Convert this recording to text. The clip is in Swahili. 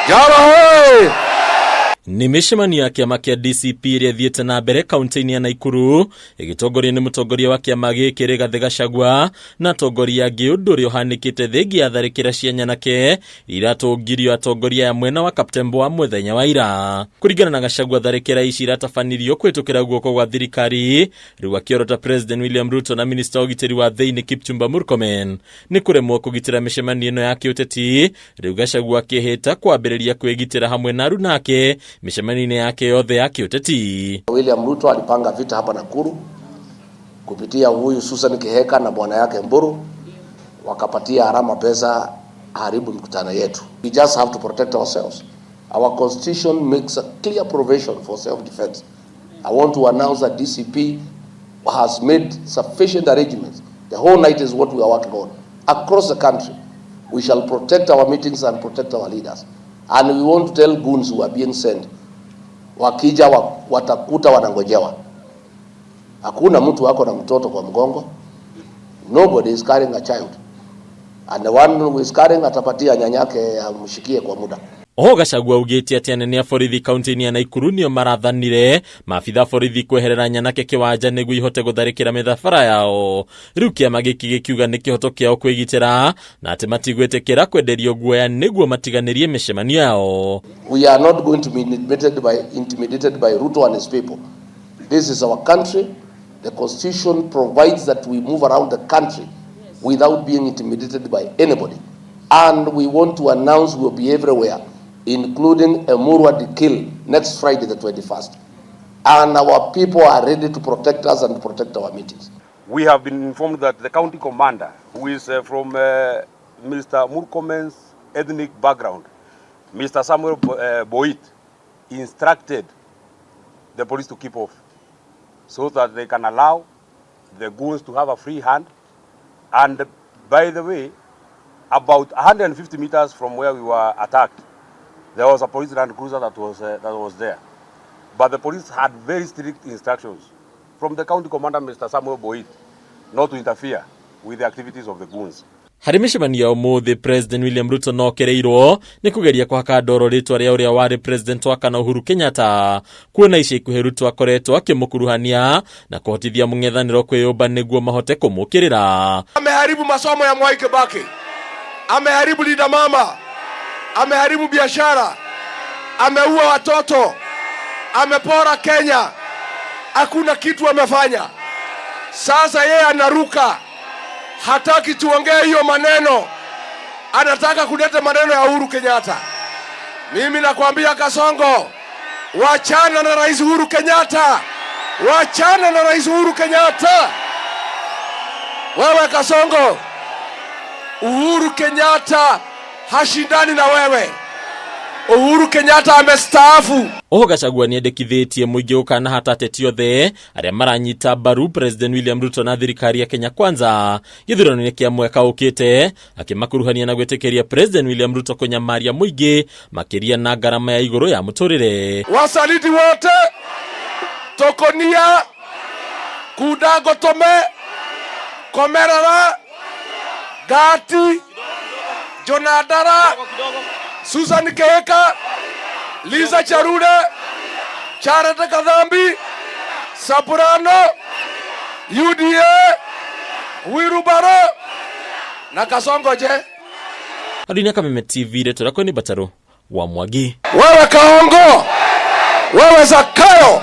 Jara hoi! Ni mĩcemanio ya kĩama kĩa DCP ĩrĩa thiĩte na mbere kaunti-inĩ ya Naikuru ĩgĩtongorio nĩ mũtongoria wa kĩama gĩkĩ Rigathĩ Gachagua na atongoria angĩ, ũndũ ũrĩa ũhanĩkĩte thengia ya tharĩkĩra cia Nyanake iratũngirio atongoria ya mwena wa Captain Boa mũthenya wa ira. Kũringana na Gachagua, tharĩkĩra ici iratabanirio kwĩtũkĩra guoko gwa thirikari, rĩu akĩorota President William Ruto na Minister ũgitĩri wa thĩinĩ Kipchumba Murkomen nĩ kũremwo kũgitĩra mĩcemanio ĩno ya kĩũteti, rĩu Gachagua akĩhĩta kwambĩrĩria kwĩgitĩra hamwe na aruna ake mĩcemanio yake yothe ya kĩũteti. William Ruto alipanga vita hapa Nakuru kupitia huyu Susan Kihika na bwana yake Mburu, wakapatia harama pesa haribu mkutano yetu. We just have to protect ourselves. Our constitution makes a clear provision for self-defense. I want to announce that DCP has made sufficient arrangements. The whole night is what we are working on. Across the country, we shall protect our meetings and protect our leaders. And we want to tell goons who are being sent, wakija watakuta wanangojewa. Hakuna mtu wako na mtoto kwa mgongo. Nobody is carrying a child. And the one who is carrying atapatia nyanyake amshikie kwa muda. Oho Gachagua ugĩte atĩ anene a borithi kaunti-inĩ ya Naikuru nĩo marathanire maabitha borithi kweherera Nyanake kĩwanja nĩguo ihote gũtharĩkĩra mĩthabara yao. Rĩu kĩama gĩkĩ gĩkiuga nĩ kĩhoto kĩao kwĩgitĩra na atĩ matigwĩtĩkĩra kwenderio guoya nĩguo matiganĩrie mĩcemanio yao. We are not going to be intimidated by Ruto and his people. This is our country. The constitution provides that we move around the country without being intimidated by anybody. And we want to announce we will be everywhere, including a Murwa Dikil next Friday the 21st. And our people are ready to protect us and protect our meetings. We have been informed that the county commander, who is from Mr. Murkomen's ethnic background, Mr. Samuel Boit, instructed the police to keep off so that they can allow the goons to have a free hand. And by the way, about 150 meters from where we were attacked, there was a police Land Cruiser that was there. But the police had very strict instructions from the county commander, Mr. Samuel Boit, not to interfere with the activities of the goons. Harĩ mĩcemanio ya ũmũthĩ, President William Ruto no kereirwo nĩ kũgeria kũhaka ndoro rĩtwa rĩa ũrĩa warĩ president wa kana Uhuru Kenyatta, kuona ica ikuhĩ Ruto akoretwo akĩmũkuruhania na kũhotithia mũng'ethanĩro kwĩyũmba nĩguo mahote kũmũkĩrĩra. Ameharibu masomo ya Mwai Kibaki, ameharibu Linda Mama, ameharibu biashara, ameua watoto, amepora Kenya, hakuna kitu amefanya. Sasa yeye anaruka, hataki tuongee hiyo maneno, anataka kuleta maneno ya Uhuru Kenyatta. Mimi nakwambia Kasongo, wachana na Rais Uhuru Kenyatta, wachana na Rais Uhuru Kenyatta. Wewe Kasongo, Uhuru Kenyatta hashindani na wewe. Uhuru Kenyatta amestaafu. Oho Gachagua nĩendekithĩtie mũingĩ gũkana hata ateti othe arĩa maranyita mbaru President William Ruto na thirikari ya Kenya Kwanza gĩthurano-inĩ kĩa mwaka ũkĩte, akĩmakuruhania na gwĩtĩkĩria President William Ruto kũnyamaria mũingĩ makĩria na ngarama ya igũrũ ya mũtũrĩre. Wasaliti wote Tokonia, Kudagotome, Komerara, Gati, Jonadara, Susan Kihika, Liza Charude, Charity Kadhambi, Sapurano, UDA, Wirubaro na Kasongo je. Adunia Kameme TV leto lako ni Bataro wa Mwagi. Wewe Kaongo, wewe Zakayo,